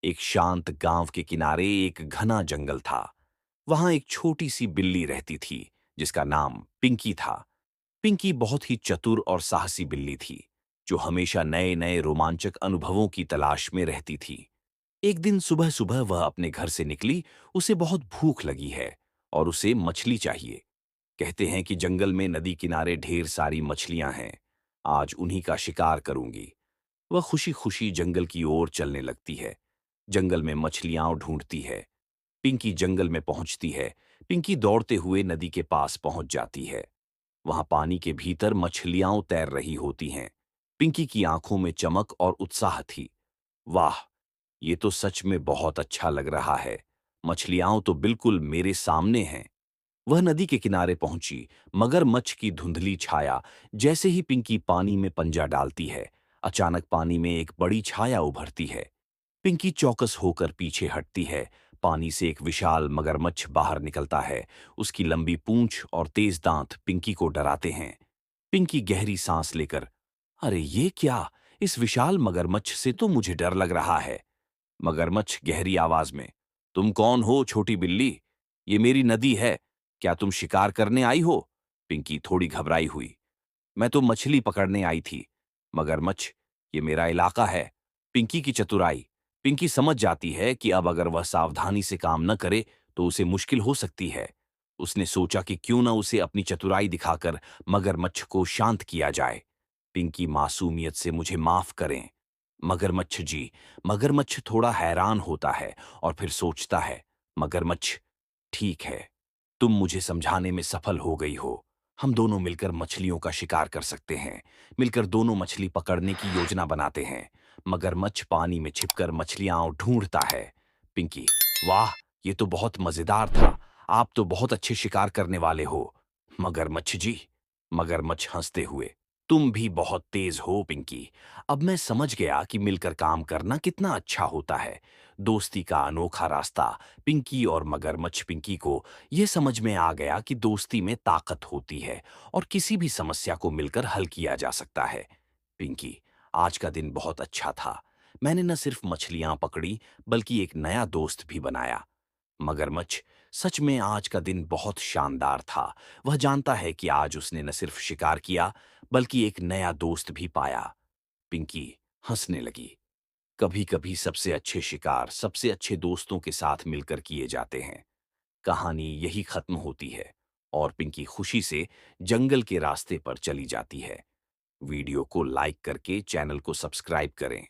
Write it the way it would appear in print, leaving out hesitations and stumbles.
एक शांत गांव के किनारे एक घना जंगल था। वहां एक छोटी सी बिल्ली रहती थी जिसका नाम पिंकी था। पिंकी बहुत ही चतुर और साहसी बिल्ली थी जो हमेशा नए नए रोमांचक अनुभवों की तलाश में रहती थी। एक दिन सुबह सुबह वह अपने घर से निकली। उसे बहुत भूख लगी है और उसे मछली चाहिए। कहते हैं कि जंगल में नदी किनारे ढेर सारी मछलियां हैं। आज उन्हीं का शिकार करूंगी। वह खुशी खुशी जंगल की ओर चलने लगती है। जंगल में मछलियां ढूंढती है। पिंकी जंगल में पहुंचती है। पिंकी दौड़ते हुए नदी के पास पहुंच जाती है। वहां पानी के भीतर मछलियां तैर रही होती हैं। पिंकी की आंखों में चमक और उत्साह थी। वाह, ये तो सच में बहुत अच्छा लग रहा है। मछलियां तो बिल्कुल मेरे सामने हैं। वह नदी के किनारे पहुंची। मगरमच्छ की धुंधली छाया। जैसे ही पिंकी पानी में पंजा डालती है, अचानक पानी में एक बड़ी छाया उभरती है। पिंकी चौकस होकर पीछे हटती है। पानी से एक विशाल मगरमच्छ बाहर निकलता है। उसकी लंबी पूंछ और तेज दांत पिंकी को डराते हैं। पिंकी गहरी सांस लेकर, अरे ये क्या, इस विशाल मगरमच्छ से तो मुझे डर लग रहा है। मगरमच्छ गहरी आवाज में, तुम कौन हो छोटी बिल्ली? ये मेरी नदी है। क्या तुम शिकार करने आई हो? पिंकी थोड़ी घबराई हुई, मैं तो मछली पकड़ने आई थी। मगरमच्छ, ये मेरा इलाका है। पिंकी की चतुराई। पिंकी समझ जाती है कि अब अगर वह सावधानी से काम न करे तो उसे मुश्किल हो सकती है। उसने सोचा कि क्यों न उसे अपनी चतुराई दिखाकर मगरमच्छ को शांत किया जाए। पिंकी मासूमियत से, मुझे माफ करें मगरमच्छ जी। मगरमच्छ थोड़ा हैरान होता है और फिर सोचता है, मगरमच्छ, ठीक है, तुम मुझे समझाने में सफल हो गई हो। हम दोनों मिलकर मछलियों का शिकार कर सकते हैं। मिलकर दोनों मछली पकड़ने की योजना बनाते हैं। मगरमच्छ पानी में छिपकर मछलियां ढूंढता है। पिंकी, वाह, ये तो बहुत मजेदार था। आप तो बहुत अच्छे शिकार करने वाले हो मगरमच्छ जी। मगरमच्छ हंसते हुए, तुम भी बहुत तेज हो पिंकी। अब मैं समझ गया कि मिलकर काम करना कितना अच्छा होता है। दोस्ती का अनोखा रास्ता। पिंकी और मगरमच्छ। पिंकी को यह समझ में आ गया कि दोस्ती में ताकत होती है और किसी भी समस्या को मिलकर हल किया जा सकता है। पिंकी, आज का दिन बहुत अच्छा था। मैंने न सिर्फ मछलियां पकड़ी बल्कि एक नया दोस्त भी बनाया। मगरमच्छ, सच में आज का दिन बहुत शानदार था। वह जानता है कि आज उसने न सिर्फ शिकार किया बल्कि एक नया दोस्त भी पाया। पिंकी हंसने लगी। कभी कभी सबसे अच्छे शिकार सबसे अच्छे दोस्तों के साथ मिलकर किए जाते हैं। कहानी यही खत्म होती है और पिंकी खुशी से जंगल के रास्ते पर चली जाती है। वीडियो को लाइक करके चैनल को सब्सक्राइब करें।